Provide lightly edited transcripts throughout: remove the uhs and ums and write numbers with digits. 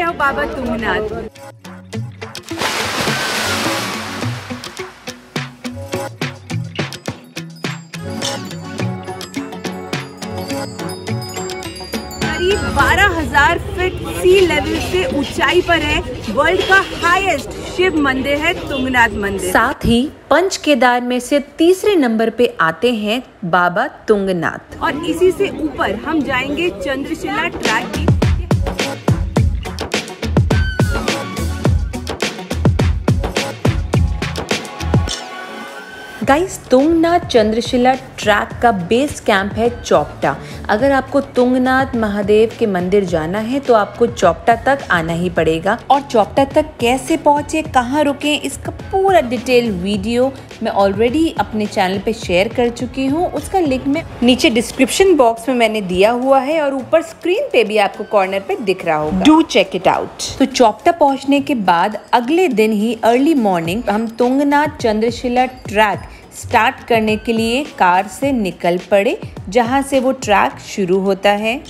जय हो बाबा तुंगनाथ। करीब 12,000 फीट सी लेवल से ऊंचाई पर है वर्ल्ड का हाईएस्ट शिव मंदिर है तुंगनाथ मंदिर। साथ ही पंच केदार में से तीसरे नंबर पे आते हैं बाबा तुंगनाथ। और इसी से ऊपर हम जाएंगे चंद्रशिला ट्रैक की। गाइस, तुंगनाथ चंद्रशिला ट्रैक का बेस कैंप है चौपटा। अगर आपको तुंगनाथ महादेव के मंदिर जाना है तो आपको चौपटा तक आना ही पड़ेगा। और चौपटा तक कैसे पहुंचे, कहाँ रुके, इसका पूरा डिटेल वीडियो मैं ऑलरेडी अपने चैनल पे शेयर कर चुकी हूँ। उसका लिंक मैं नीचे डिस्क्रिप्शन बॉक्स में मैंने दिया हुआ है और ऊपर स्क्रीन पे भी आपको कॉर्नर पे दिख रहा होगा। Do check it out. तो चौपटा पहुँचने के बाद अगले दिन ही अर्ली मॉर्निंग हम तुंगनाथ चंद्रशिला ट्रैक स्टार्ट करने के लिए कार से निकल पड़े, जहां से वो ट्रैक शुरू होता है।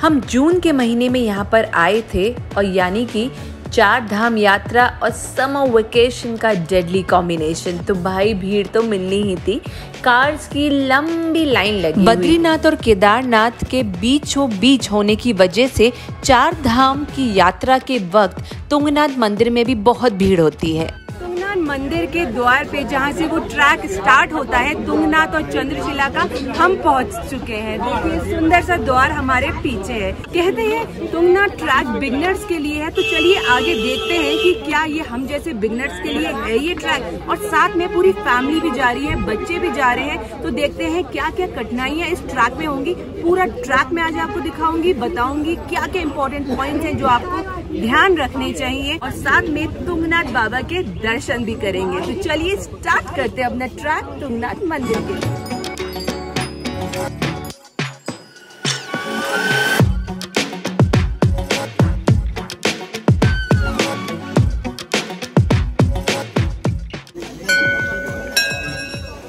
हम जून के महीने में यहाँ पर आए थे और यानी कि 4 धाम यात्रा और समर वेकेशन का डेडली कॉम्बिनेशन। तो भाई भीड़ तो मिलनी ही थी, कार्स की लंबी लाइन लगी। बद्रीनाथ और केदारनाथ के बीचों बीच होने की वजह से 4 धाम की यात्रा के वक्त तुंगनाथ मंदिर में भी बहुत भीड़ होती है। मंदिर के द्वार पे जहाँ से वो ट्रैक स्टार्ट होता है तुंगनाथ और चंद्रशिला का, हम पहुँच चुके हैं। देखिए सुंदर सा द्वार हमारे पीछे है। कहते हैं तुंगनाथ ट्रैक बिगनर्स के लिए है, तो चलिए आगे देखते हैं कि क्या ये हम जैसे बिगनर्स के लिए है ये ट्रैक। और साथ में पूरी फैमिली भी जा रही है, बच्चे भी जा रहे हैं। तो देखते हैं क्या क्या कठिनाइयाँ इस ट्रैक में होंगी। पूरा ट्रैक में आज आपको दिखाऊंगी, बताऊंगी क्या क्या इम्पोर्टेंट पॉइंट्स हैं जो आपको ध्यान रखने चाहिए। और साथ में तुंगनाथ बाबा के दर्शन भी करेंगे। तो चलिए स्टार्ट करते हैं अपना ट्रैक तुंगनाथ मंदिर के लिए।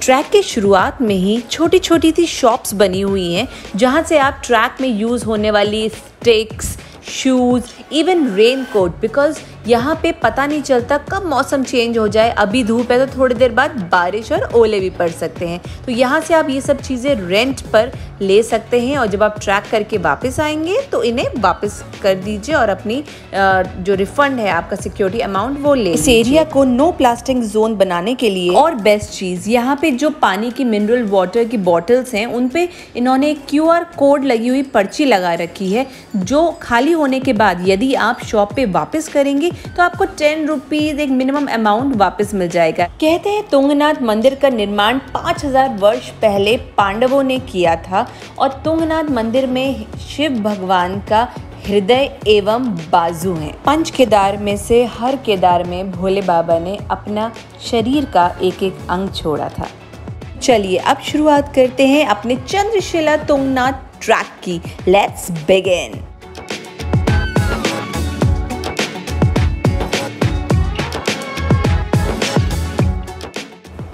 ट्रैक के शुरुआत में ही छोटी छोटी सी शॉप्स बनी हुई हैं, जहां से आप ट्रैक में यूज होने वाली sticks, shoes, even raincoat, because यहाँ पे पता नहीं चलता कब मौसम चेंज हो जाए। अभी धूप है तो थोड़ी देर बाद बारिश और ओले भी पड़ सकते हैं। तो यहाँ से आप ये सब चीज़ें रेंट पर ले सकते हैं और जब आप ट्रैक करके वापस आएंगे तो इन्हें वापस कर दीजिए और अपनी जो रिफंड है आपका सिक्योरिटी अमाउंट वो ले। इस एरिया को नो प्लास्टिक जोन बनाने के लिए और बेस्ट चीज़, यहाँ पे जो पानी की मिनरल वाटर की बॉटल्स हैं उन पे इन्होंने QR कोड लगी हुई पर्ची लगा रखी है, जो खाली होने के बाद यदि आप शॉप पे वापस करेंगे तो आपको 10 रुपीज एक मिनिमम अमाउंट वापस मिल जाएगा। कहते हैं तुंगनाथ मंदिर का निर्माण 5000 वर्ष पहले पांडवों ने किया था और तुंगनाथ मंदिर में शिव भगवान का हृदय एवं बाजू हैं। पंच केदार में से हर केदार में भोले बाबा ने अपना शरीर का एक एक अंग छोड़ा था। चलिए अब शुरुआत करते हैं अपने चंद्रशिला तुंगनाथ ट्रैक की। Let's begin.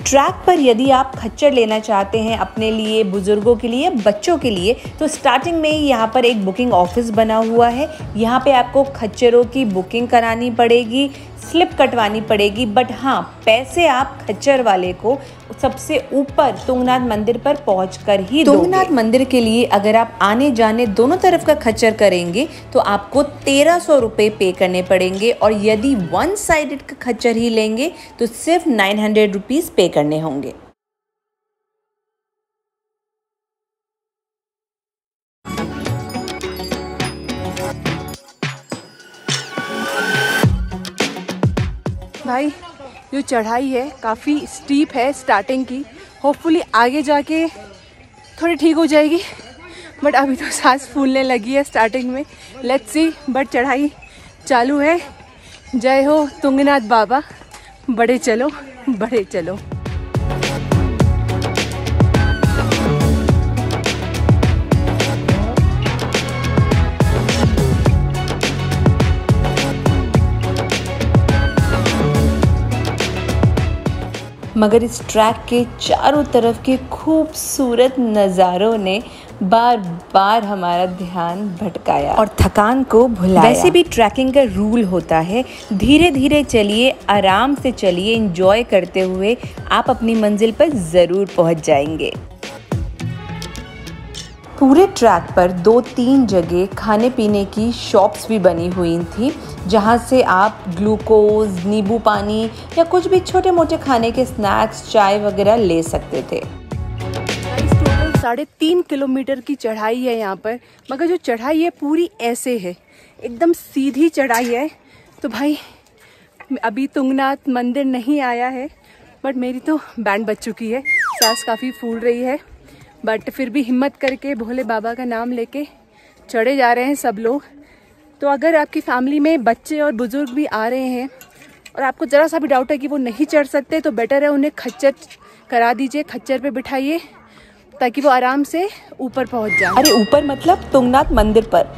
ट्रैक पर यदि आप खच्चर लेना चाहते हैं अपने लिए, बुजुर्गों के लिए, बच्चों के लिए, तो स्टार्टिंग में ही यहाँ पर एक बुकिंग ऑफिस बना हुआ है। यहाँ पे आपको खच्चरों की बुकिंग करानी पड़ेगी, स्लिप कटवानी पड़ेगी, बट हाँ पैसे आप खच्चर वाले को सबसे ऊपर तुंगनाथ मंदिर पर पहुंचकर ही दोगे। तुंगनाथ मंदिर के लिए अगर आप आने जाने दोनों तरफ का खच्चर करेंगे तो आपको 1300 रुपये पे करने पड़ेंगे और यदि वन साइडेड का खच्चर ही लेंगे तो सिर्फ 900 रुपीज़ पे करने होंगे। भाई जो चढ़ाई है काफ़ी स्टीप है स्टार्टिंग की, होपफुली आगे जाके थोड़ी ठीक हो जाएगी, बट अभी तो सांस फूलने लगी है स्टार्टिंग में। लेट्स सी, बट चढ़ाई चालू है। जय हो तुंगनाथ बाबा, बड़े चलो बड़े चलो। मगर इस ट्रैक के चारों तरफ के खूबसूरत नज़ारों ने बार बार हमारा ध्यान भटकाया और थकान को भुलाया। वैसे भी ट्रैकिंग का रूल होता है, धीरे धीरे चलिए, आराम से चलिए, एंजॉय करते हुए आप अपनी मंजिल पर ज़रूर पहुंच जाएंगे। पूरे ट्रैक पर 2-3 जगह खाने पीने की शॉप्स भी बनी हुई थी, जहां से आप ग्लूकोज, नींबू पानी या कुछ भी छोटे मोटे खाने के स्नैक्स, चाय वगैरह ले सकते थे। 3.5 किलोमीटर की चढ़ाई है यहाँ पर, मगर जो चढ़ाई है पूरी ऐसे है, एकदम सीधी चढ़ाई है। तो भाई अभी तुंगनाथ मंदिर नहीं आया है, बट मेरी तो बैंड बज चुकी है, सांस काफ़ी फूल रही है, बट फिर भी हिम्मत करके भोले बाबा का नाम लेके चढ़े जा रहे हैं सब लोग। तो अगर आपकी फैमिली में बच्चे और बुजुर्ग भी आ रहे हैं और आपको ज़रा सा भी डाउट है कि वो नहीं चढ़ सकते, तो बेटर है उन्हें खच्चर करा दीजिए, खच्चर पे बिठाइए ताकि वो आराम से ऊपर पहुंच जाए। अरे ऊपर मतलब तुंगनाथ मंदिर पर।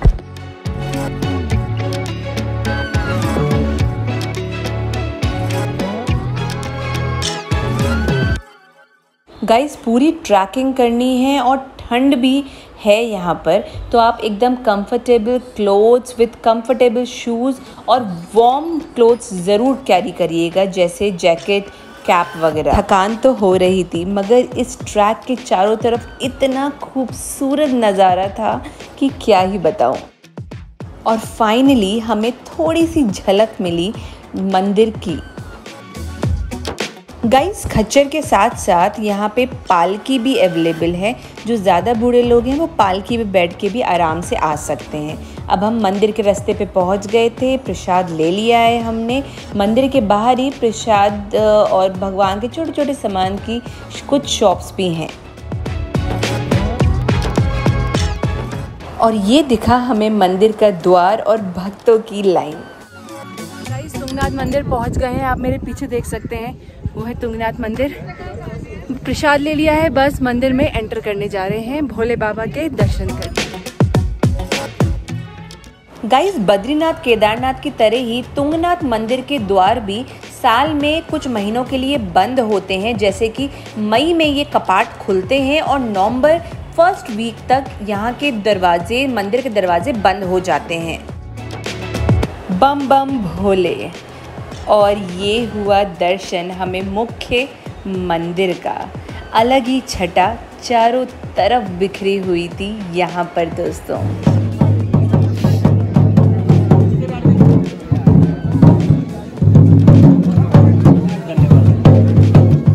गाइस पूरी ट्रैकिंग करनी है और ठंड भी है यहाँ पर, तो आप एकदम comfortable clothes with comfortable shoes और वार्म क्लोथ्स ज़रूर कैरी करिएगा, जैसे जैकेट, कैप वगैरह। थकान तो हो रही थी, मगर इस ट्रैक के चारों तरफ इतना खूबसूरत नज़ारा था कि क्या ही बताऊँ। और फाइनली हमें थोड़ी सी झलक मिली मंदिर की। गाइस खच्चर के साथ साथ यहाँ पे पालकी भी अवेलेबल है, जो ज़्यादा बूढ़े लोग हैं वो पालकी में बैठ के भी आराम से आ सकते हैं। अब हम मंदिर के रास्ते पे पहुँच गए थे, प्रसाद ले लिया है हमने। मंदिर के बाहर ही प्रसाद और भगवान के छोटे छोटे सामान की कुछ शॉप्स भी हैं। और ये दिखा हमें मंदिर का द्वार और भक्तों की लाइन। गाइस तुंगनाथ मंदिर पहुँच गए हैं, आप मेरे पीछे देख सकते हैं, वो है तुंगनाथ मंदिर। प्रसाद ले लिया है, बस मंदिर में एंटर करने जा रहे हैं, भोले बाबा के दर्शन करके। गाइस बद्रीनाथ केदारनाथ की तरह ही तुंगनाथ मंदिर के द्वार भी साल में कुछ महीनों के लिए बंद होते हैं, जैसे कि मई में ये कपाट खुलते हैं और नवंबर फर्स्ट वीक तक यहाँ के दरवाजे, मंदिर के दरवाजे बंद हो जाते हैं। बम बम भोले। और ये हुआ दर्शन हमें मुख्य मंदिर का। अलग ही छटा चारों तरफ बिखरी हुई थी यहाँ पर दोस्तों।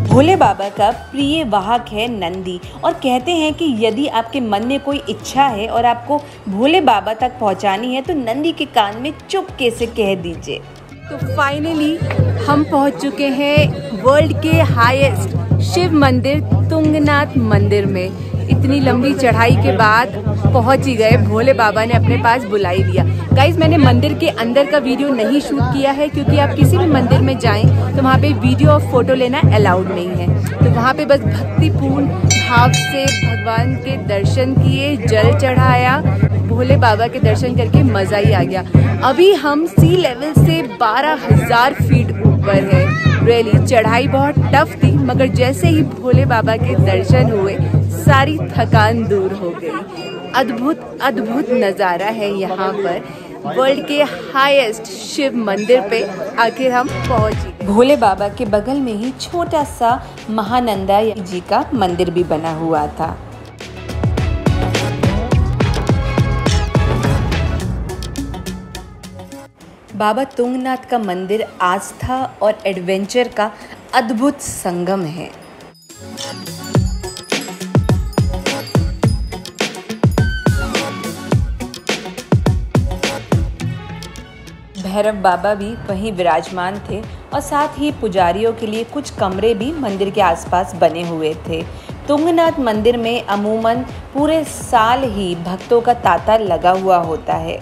भोले बाबा का प्रिय वाहक है नंदी, और कहते हैं कि यदि आपके मन में कोई इच्छा है और आपको भोले बाबा तक पहुंचानी है, तो नंदी के कान में चुपके से कह दीजिए। तो फाइनली हम पहुंच चुके हैं वर्ल्ड के हाईएस्ट शिव मंदिर तुंगनाथ मंदिर में। इतनी लंबी चढ़ाई के बाद पहुंच ही गए, भोले बाबा ने अपने पास बुला ही लिया। गाइज मैंने मंदिर के अंदर का वीडियो नहीं शूट किया है, क्योंकि आप किसी भी मंदिर में जाएं तो वहाँ पे वीडियो और फोटो लेना अलाउड नहीं है। तो वहाँ पे बस भक्तिपूर्ण भाव से भगवान के दर्शन किए, जल चढ़ाया, भोले बाबा के दर्शन करके मजा ही आ गया। अभी हम सी लेवल से 12,000 फीट ऊपर है। रियली चढ़ाई बहुत टफ थी, मगर जैसे ही भोले बाबा के दर्शन हुए सारी थकान दूर हो गई। अद्भुत अद्भुत नज़ारा है यहाँ पर। वर्ल्ड के हाईएस्ट शिव मंदिर पे आखिर हम पहुँच गए। भोले बाबा के बगल में ही छोटा सा महानंदा जी का मंदिर भी बना हुआ था। बाबा तुंगनाथ का मंदिर आस्था और एडवेंचर का अद्भुत संगम है। भैरव बाबा भी वहीं विराजमान थे, और साथ ही पुजारियों के लिए कुछ कमरे भी मंदिर के आसपास बने हुए थे। तुंगनाथ मंदिर में अमूमन पूरे साल ही भक्तों का तांता लगा हुआ होता है।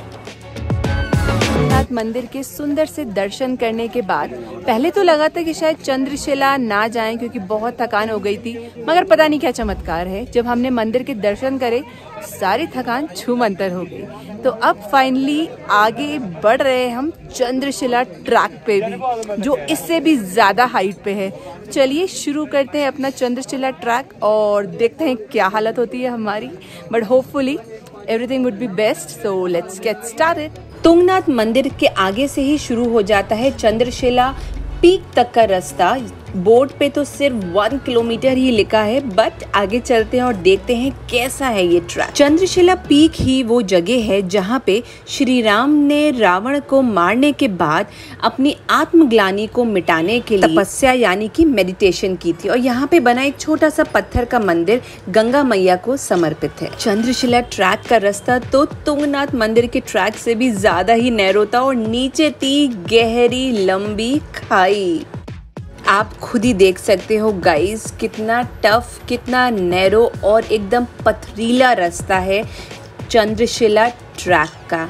तुंगनाथ मंदिर के सुंदर से दर्शन करने के बाद पहले तो लगा था कि शायद चंद्रशिला ना जाएं क्योंकि बहुत थकान हो गई थी, मगर पता नहीं क्या चमत्कार है, जब हमने मंदिर के दर्शन करे सारी थकान छूमंतर हो गई। तो अब फाइनली आगे बढ़ रहे हम चंद्रशिला ट्रैक पे भी, जो इससे भी ज्यादा हाइट पे है। चलिए शुरू करते हैं अपना चंद्रशिला ट्रैक और देखते हैं क्या हालत होती है हमारी, but hopefully everything would be best, so let's get started. Tungnath मंदिर के आगे से ही शुरू हो जाता है चंद्रशिला पीक तक का रास्ता। बोर्ड पे तो सिर्फ 1 किलोमीटर ही लिखा है, बट आगे चलते हैं और देखते हैं कैसा है ये ट्रैक। चंद्रशिला पीक ही वो जगह है जहाँ पे श्री राम ने रावण को मारने के बाद अपनी आत्मग्लानि को मिटाने के लिए तपस्या यानी कि मेडिटेशन की थी, और यहाँ पे बना एक छोटा सा पत्थर का मंदिर गंगा मैया को समर्पित है। चंद्रशिला ट्रैक का रास्ता तो तुंगनाथ मंदिर के ट्रैक से भी ज्यादा ही नैरो था और नीचे थी गहरी लंबी खाई। आप खुद ही देख सकते हो गाइस, कितना टफ, कितना नैरो और एकदम पथरीला रास्ता है चंद्रशिला ट्रैक का।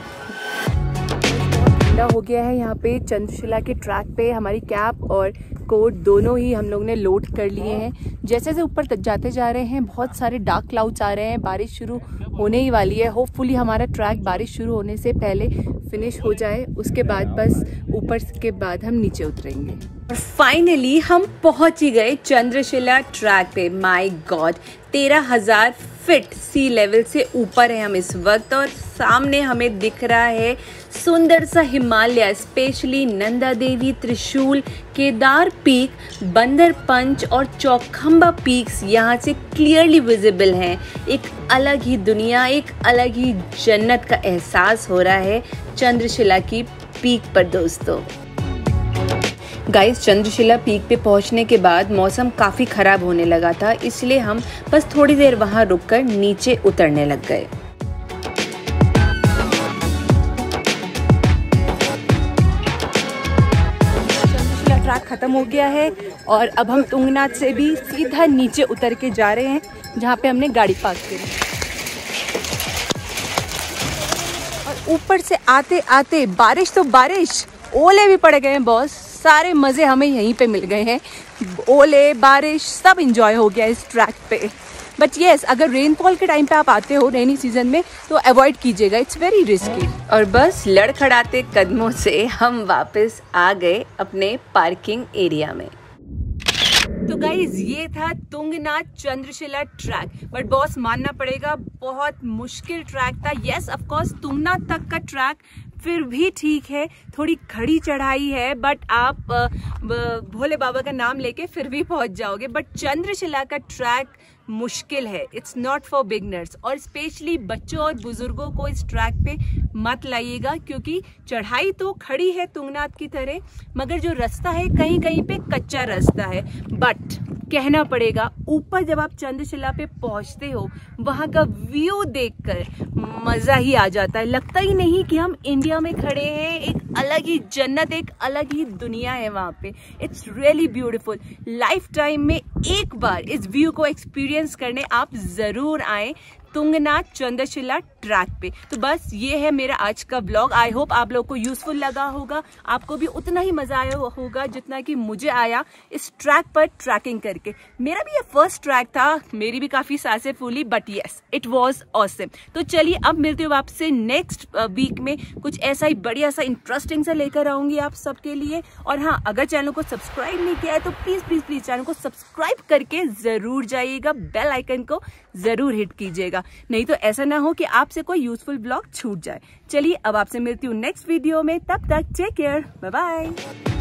ठंडा हो गया है यहाँ पे चंद्रशिला के ट्रैक पे। हमारी कैप और कोट दोनों ही हम लोग ने लोड कर लिए हैं। जैसे जैसे ऊपर तक जाते जा रहे हैं बहुत सारे डार्क क्लाउड्स आ रहे हैं, बारिश शुरू होने ही वाली है। होपफुली हमारा ट्रैक बारिश शुरू होने से पहले फिनिश हो जाए, उसके बाद बस ऊपर के बाद हम नीचे उतरेंगे। और फाइनली हम पहुंच ही गए चंद्रशिला ट्रैक पे। My god, 13,000 feet sea level से ऊपर है हम इस वक्त, और सामने हमें दिख रहा है सुंदर सा हिमालय, स्पेशली नंदा देवी, त्रिशूल, केदार पीक, बंदर पंच और चौखंबा पीक्स यहाँ से क्लियरली विजिबल हैं। एक अलग ही दुनिया, एक अलग ही जन्नत का एहसास हो रहा है चंद्रशिला की पीक पर दोस्तों। गाइस, चंद्रशिला पीक पे पहुंचने के बाद मौसम काफ़ी ख़राब होने लगा था, इसलिए हम बस थोड़ी देर वहां रुककर नीचे उतरने लग गए। चंद्रशिला ट्रैक ख़त्म हो गया है और अब हम तुंगनाथ से भी सीधा नीचे उतर के जा रहे हैं जहाँ पे हमने गाड़ी पार्क करी। और ऊपर से आते आते बारिश तो बारिश, ओले भी पड़ गए हैं बॉस। सारे मज़े हमें यहीं पे मिल गए हैं, ओले, बारिश सब इंजॉय हो गया इस ट्रैक पे। बट येस, अगर रेनफॉल के टाइम पे आप आते हो रेनी सीजन में तो अवॉइड कीजिएगा, इट्स वेरी रिस्की। और बस लड़खड़ाते कदमों से हम वापस आ गए अपने पार्किंग एरिया में। तो गाइज ये था Tungnath Chandrashila track, but boss मानना पड़ेगा बहुत मुश्किल ट्रैक था। यस ऑफ कोर्स तुंगनाथ तक का ट्रैक फिर भी ठीक है, थोड़ी खड़ी चढ़ाई है, बट आप भोले बाबा का नाम लेके फिर भी पहुंच जाओगे। बट चंद्रशिला का ट्रैक मुश्किल है, इट्स नॉट फॉर बिगनर्स, और स्पेशली बच्चों और बुजुर्गों को इस ट्रैक पे मत लाइएगा, क्योंकि चढ़ाई तो खड़ी है तुंगनाथ की तरह, मगर जो रास्ता है कहीं कहीं पे कच्चा रास्ता है। बट कहना पड़ेगा ऊपर जब आप चंद्रशिला पे पहुंचते हो वहां का व्यू देखकर मजा ही आ जाता है, लगता ही नहीं कि हम इंडिया में खड़े हैं। एक अलग ही जन्नत, एक अलग ही दुनिया है वहां पे। It's really beautiful. Life time में एक बार इस व्यू को एक्सपीरियंस करने आप जरूर आए तुंगनाथ चंद्रशिला ट्रैक पे। तो बस ये है मेरा आज का ब्लॉग। आई होप आप लोग को यूजफुल लगा होगा, आपको भी उतना ही मजा आया होगा जितना कि मुझे आया इस ट्रैक पर ट्रैकिंग करके। मेरा भी ये फर्स्ट ट्रैक था, मेरी भी काफी सांसें फूली, but yes it was awesome. तो चलिए अब मिलते हो आपसे नेक्स्ट वीक में, कुछ ऐसा ही बढ़िया सा इंटरेस्टिंग सा लेकर आऊंगी आप सबके लिए। और हाँ, अगर चैनल को सब्सक्राइब नहीं किया है तो प्लीज प्लीज प्लीज चैनल को सब्सक्राइब करके जरूर जाइएगा, बेल आइकन को जरूर हिट कीजिएगा, नहीं तो ऐसा ना हो कि आपसे कोई यूजफुल ब्लॉग छूट जाए। चलिए अब आपसे मिलती हूँ नेक्स्ट वीडियो में, तब तक टेक केयर, बाय बाय।